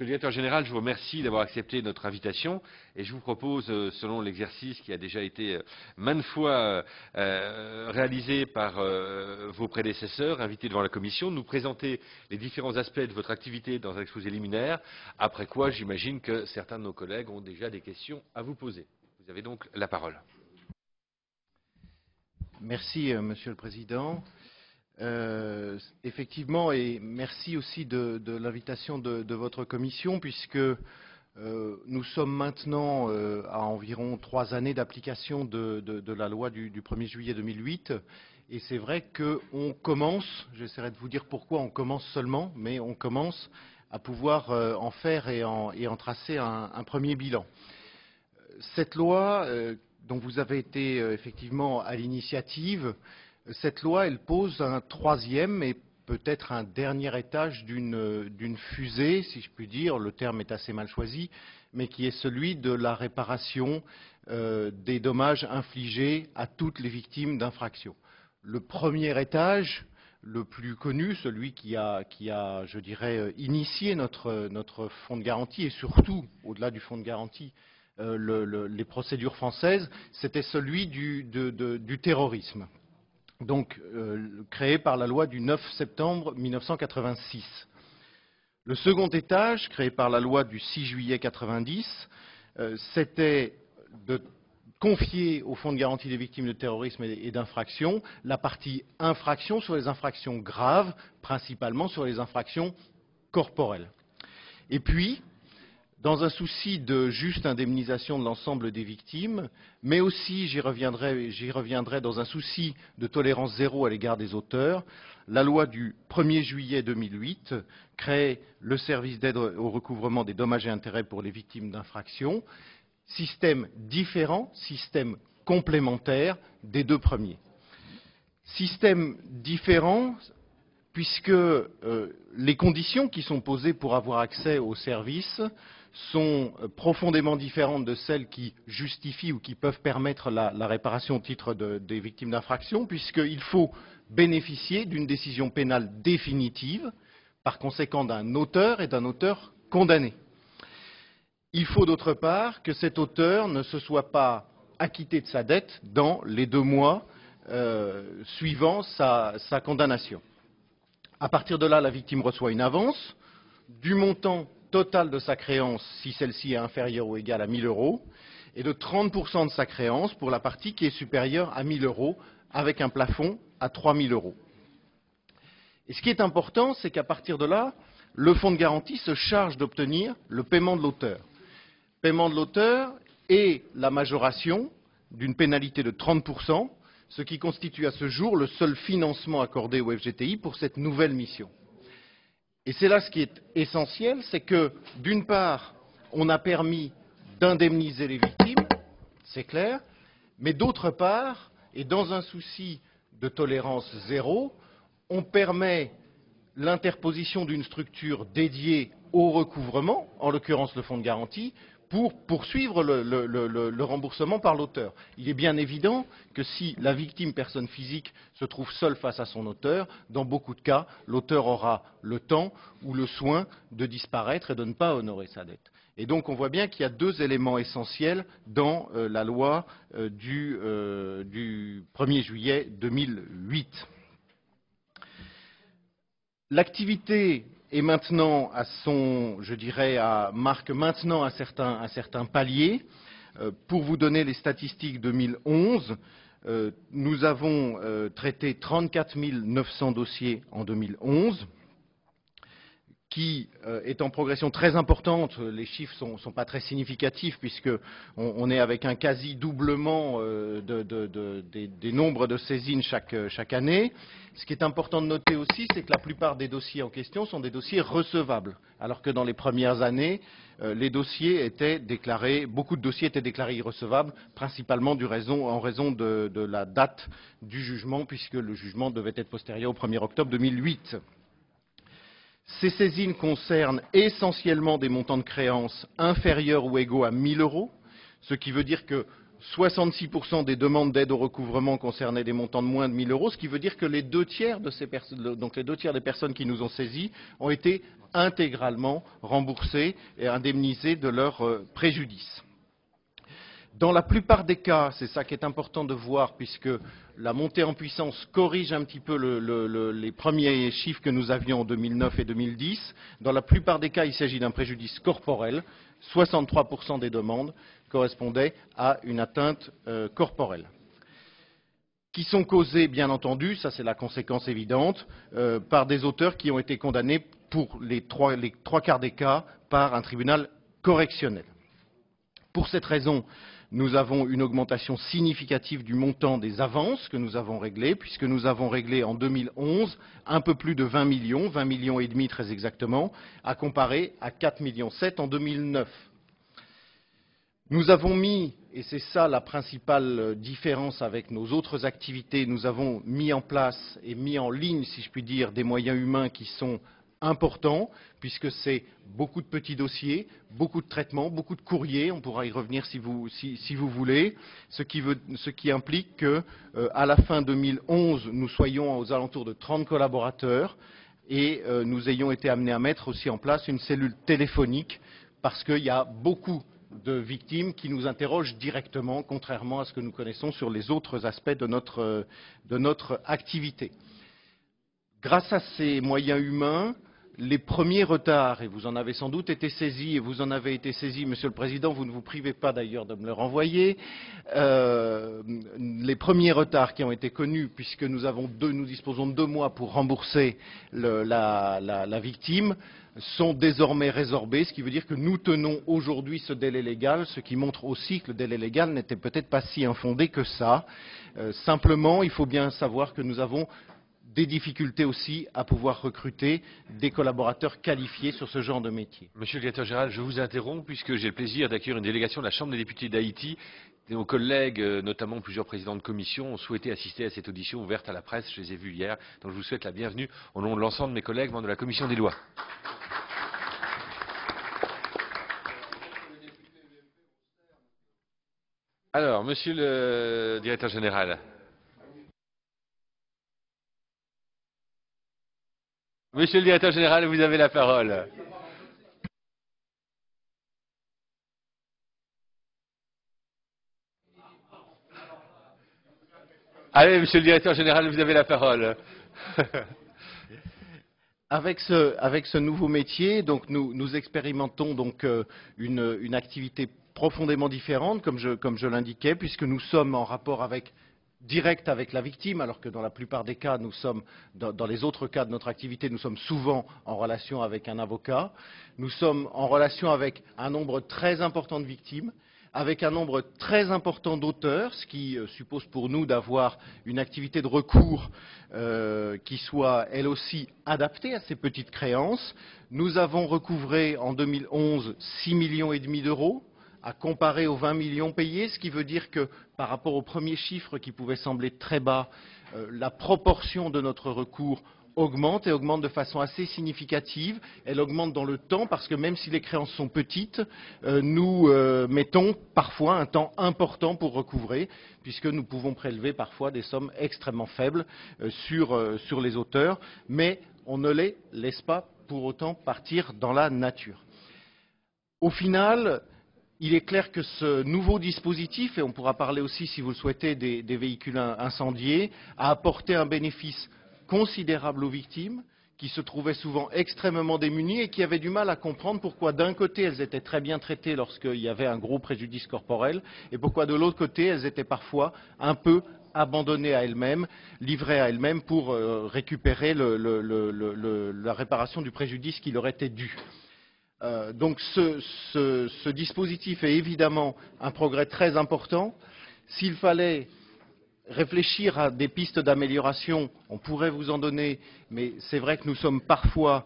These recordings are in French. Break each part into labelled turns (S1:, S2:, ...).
S1: Monsieur le directeur général, je vous remercie d'avoir accepté notre invitation et je vous propose, selon l'exercice qui a déjà été maintes fois réalisé par vos prédécesseurs, invités devant la Commission, de nous présenter les différents aspects de votre activité dans un exposé liminaire, après quoi j'imagine que certains de nos collègues ont déjà des questions à vous poser. Vous avez donc la parole.
S2: Merci, Monsieur le Président. Effectivement, et merci aussi de l'invitation de votre commission, puisque nous sommes maintenant à environ 3 années d'application de la loi du 1er juillet 2008. Et c'est vrai qu'on commence, j'essaierai de vous dire pourquoi on commence seulement, mais on commence à pouvoir en faire et en tracer un premier bilan. Cette loi, dont vous avez été effectivement à l'initiative, cette loi, elle pose un troisième et peut-être un dernier étage d'une fusée, si je puis dire, le terme est assez mal choisi, mais qui est celui de la réparation des dommages infligés à toutes les victimes d'infractions. Le premier étage, le plus connu, celui qui a, je dirais, initié notre fonds de garantie, et surtout, au-delà du fonds de garantie, les procédures françaises, c'était celui du terrorisme. Donc créé par la loi du 9 septembre 1986. Le second étage, créé par la loi du 6 juillet 90, c'était de confier au Fonds de garantie des victimes de terrorisme et d'infractions la partie infraction sur les infractions graves, principalement sur les infractions corporelles. Et puis, dans un souci de juste indemnisation de l'ensemble des victimes, mais aussi, j'y reviendrai dans un souci de tolérance zéro à l'égard des auteurs, la loi du 1er juillet 2008 crée le service d'aide au recouvrement des dommages et intérêts pour les victimes d'infractions, système différent, système complémentaire des deux premiers. Système différent puisque les conditions qui sont posées pour avoir accès au service sont profondément différentes de celles qui justifient ou qui peuvent permettre la réparation au titre des victimes d'infraction, puisqu'il faut bénéficier d'une décision pénale définitive, par conséquent d'un auteur et d'un auteur condamné. Il faut d'autre part que cet auteur ne se soit pas acquitté de sa dette dans les 2 mois suivant sa condamnation. À partir de là, la victime reçoit une avance du montant total de sa créance si celle-ci est inférieure ou égale à 1 000 € et de 30% de sa créance pour la partie qui est supérieure à 1 000 € avec un plafond à 3 000 €. Et ce qui est important, c'est qu'à partir de là, le fonds de garantie se charge d'obtenir le paiement de l'auteur. Paiement de l'auteur et la majoration d'une pénalité de 30%, ce qui constitue à ce jour le seul financement accordé au FGTI pour cette nouvelle mission. Et c'est là ce qui est essentiel, c'est que, d'une part, on a permis d'indemniser les victimes, c'est clair, mais d'autre part, et dans un souci de tolérance zéro, on permet l'interposition d'une structure dédiée au recouvrement, en l'occurrence le fonds de garantie, pour poursuivre le remboursement par l'auteur. Il est bien évident que si la victime personne physique se trouve seule face à son auteur, dans beaucoup de cas, l'auteur aura le temps ou le soin de disparaître et de ne pas honorer sa dette. Et donc on voit bien qu'il y a 2 éléments essentiels dans la loi du 1er juillet 2008. L'activité est maintenant marque maintenant un certain palier. Pour vous donner les statistiques 2011, nous avons traité 34 900 dossiers en 2011, qui est en progression très importante. Les chiffres ne sont pas très significatifs puisqu'on est avec un quasi-doublement des nombres de saisines chaque année. Ce qui est important de noter aussi, c'est que la plupart des dossiers en question sont des dossiers recevables, alors que dans les premières années, beaucoup de dossiers étaient déclarés irrecevables, principalement en raison de la date du jugement, puisque le jugement devait être postérieur au 1er octobre 2008. Ces saisines concernent essentiellement des montants de créances inférieurs ou égaux à 1 000 €, ce qui veut dire que 66% des demandes d'aide au recouvrement concernaient des montants de moins de 1 000 euros, ce qui veut dire que les 2/3 de ces personnes, donc les 2/3 des personnes qui nous ont saisis, ont été intégralement remboursées et indemnisées de leurs préjudices. Dans la plupart des cas, c'est ça qui est important de voir, puisque la montée en puissance corrige un petit peu les premiers chiffres que nous avions en 2009 et 2010. Dans la plupart des cas, il s'agit d'un préjudice corporel. 63% des demandes correspondaient à une atteinte corporelle. Qui sont causées, bien entendu, ça c'est la conséquence évidente, par des auteurs qui ont été condamnés pour les trois quarts des cas par un tribunal correctionnel. Pour cette raison, nous avons une augmentation significative du montant des avances que nous avons réglées, puisque nous avons réglé en 2011 un peu plus de 20 millions et demi très exactement, à comparer à 4,7 millions en 2009. Nous avons mis, et c'est ça la principale différence avec nos autres activités, nous avons mis en place et mis en ligne, si je puis dire, des moyens humains qui sont important, puisque c'est beaucoup de petits dossiers, beaucoup de traitements, beaucoup de courriers, on pourra y revenir si vous voulez, ce qui implique qu'à la fin 2011, nous soyons aux alentours de 30 collaborateurs et nous ayons été amenés à mettre aussi en place une cellule téléphonique, parce qu'il y a beaucoup de victimes qui nous interrogent directement, contrairement à ce que nous connaissons sur les autres aspects de notre activité. Grâce à ces moyens humains, les premiers retards, et vous en avez sans doute été saisis, et vous en avez été saisi, Monsieur le Président, vous ne vous privez pas d'ailleurs de me le renvoyer, les premiers retards qui ont été connus, puisque nous disposons de 2 mois pour rembourser la victime, sont désormais résorbés, ce qui veut dire que nous tenons aujourd'hui ce délai légal, ce qui montre aussi que le délai légal n'était peut-être pas si infondé que ça. Simplement, il faut bien savoir que nous avons des difficultés aussi à pouvoir recruter des collaborateurs qualifiés sur ce genre de métier.
S1: Monsieur le directeur général, je vous interromps puisque j'ai le plaisir d'accueillir une délégation de la Chambre des députés d'Haïti. Nos collègues, notamment plusieurs présidents de commission, ont souhaité assister à cette audition ouverte à la presse. Je les ai vus hier, donc je vous souhaite la bienvenue au nom de l'ensemble de mes collègues membres de la commission des lois. Alors, monsieur le directeur général. Monsieur le directeur général, vous avez la parole. Allez, monsieur le directeur général, vous avez la parole.
S2: Avec ce nouveau métier, donc nous expérimentons donc une activité profondément différente, comme je l'indiquais, puisque nous sommes en rapport direct avec la victime, alors que dans la plupart des cas, nous sommes, dans les autres cas de notre activité, nous sommes souvent en relation avec un avocat. Nous sommes en relation avec un nombre très important de victimes, avec un nombre très important d'auteurs, ce qui suppose pour nous d'avoir une activité de recours qui soit, elle aussi, adaptée à ces petites créances. Nous avons recouvré en 2011 6,5 millions d'euros, à comparer aux 20 millions payés, ce qui veut dire que par rapport aux premiers chiffres qui pouvaient sembler très bas, la proportion de notre recours augmente et augmente de façon assez significative. Elle augmente dans le temps parce que même si les créances sont petites, nous mettons parfois un temps important pour recouvrer, puisque nous pouvons prélever parfois des sommes extrêmement faibles sur les auteurs, mais on ne les laisse pas pour autant partir dans la nature. Au final, il est clair que ce nouveau dispositif, et on pourra parler aussi, si vous le souhaitez, des véhicules incendiés, a apporté un bénéfice considérable aux victimes, qui se trouvaient souvent extrêmement démunies et qui avaient du mal à comprendre pourquoi d'un côté elles étaient très bien traitées lorsqu'il y avait un gros préjudice corporel, et pourquoi de l'autre côté elles étaient parfois un peu abandonnées à elles-mêmes, livrées à elles-mêmes pour récupérer la réparation du préjudice qui leur était dû. Donc ce dispositif est évidemment un progrès très important. S'il fallait réfléchir à des pistes d'amélioration, on pourrait vous en donner, mais c'est vrai que nous sommes parfois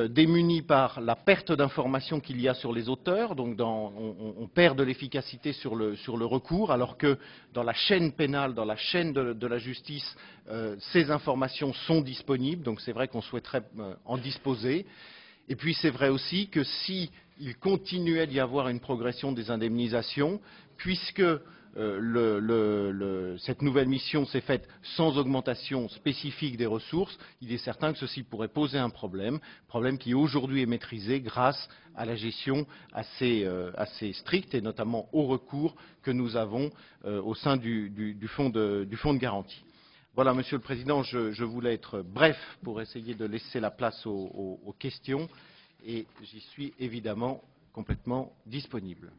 S2: démunis par la perte d'informations qu'il y a sur les auteurs, donc on perd de l'efficacité sur le recours, alors que dans la chaîne pénale, dans la chaîne de la justice, ces informations sont disponibles, donc c'est vrai qu'on souhaiterait en disposer. Et puis c'est vrai aussi que s'il continuait d'y avoir une progression des indemnisations, puisque cette nouvelle mission s'est faite sans augmentation spécifique des ressources, il est certain que ceci pourrait poser un problème qui aujourd'hui est maîtrisé grâce à la gestion assez stricte et notamment au recours que nous avons au sein du fonds de garantie. Voilà, Monsieur le Président, je voulais être bref pour essayer de laisser la place aux questions et j'y suis évidemment complètement disponible.